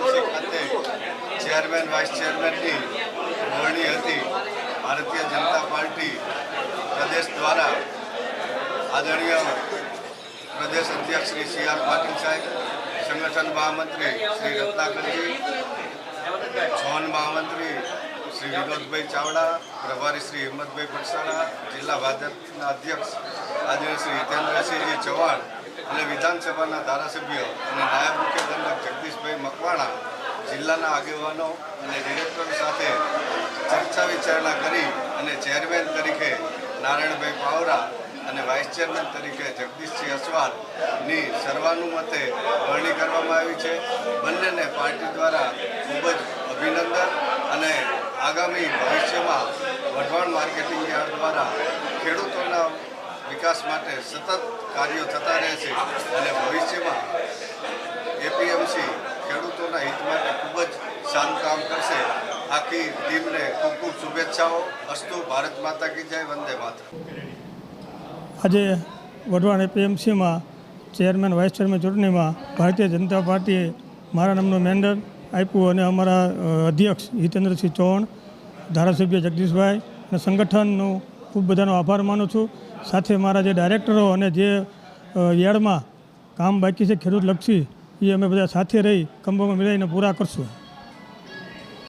APMC ખાતે chairman vice ચેરમેનની વરણી હતી. ભારતીય જનતા પાર્ટી પ્રદેશ દ્વારા આદરણીય પ્રદેશ અધ્યક્ષ શ્રી સી.આર. પાટીલ સાહેબ, સંગઠન મહામંત્રી શ્રી રત્નાકરજી, ઝોન મહામંત્રી શ્રી વિનોદભાઈ ચાવડા, પ્રભારી શ્રી હિંમતભાઈ પટસાણા, જિલ્લા ભાજપના અધ્યક્ષ આદરણીય શ્રી હિતેન્દ્રસિંહજી ચૌહાણ અને વિધાનસભાના ધારાસભ્ય અને નાયબ મુખ્ય દંડક જગદીશભાઈ મકવાણા, જિલ્લાના આગેવાનો અને ડિરેક્ટર સાથે ચર્ચા વિચારણા કરી અને ચેરમેન તરીકે નારાયણભાઈ પાવરા અને વાઇસ ચેરમેન તરીકે જગદીશસિંહ અસવારની સર્વાનુમતે વરણી કરવામાં આવી છે. બંનેને પાર્ટી દ્વારા ખૂબ જ અભિનંદન અને આગામી ભવિષ્યમાં વઢવાણ માર્કેટિંગ યાર્ડ દ્વારા ખેડૂતોના વિકાસ માટે સતત કાર્યો થતા રહેશે અને ભવિષ્યમાં એપીએમસી ખેડૂતોના હિત માટે ખૂબ જ સારું કામ કરશે. આખી ટીમને ખૂબ ખૂબ શુભેચ્છાઓ. અસ્તુ. ભારત માતા કી જય. વંદે માતરમ. આજે વઢવાણ એપીએમસીમાં ચેરમેન વાઇસ ચેરમેન ચૂંટણીમાં ભારતીય જનતા પાર્ટીએ મારા નામનું મેન્ડર આપ્યું અને અમારા અધ્યક્ષ હિતેન્દ્રસિંહ ચૌહાણ, ધારાસભ્ય જગદીશભાઈ અને સંગઠનનો ખૂબ બધાનો આભાર માનું છું. સાથે મારા જે ડાયરેક્ટરો અને જે યાર્ડમાં કામ બાકી છે ખેડૂતલક્ષી, એ અમે બધા સાથે રહી કંબોમાં મિલાવીને પૂરા કરશું.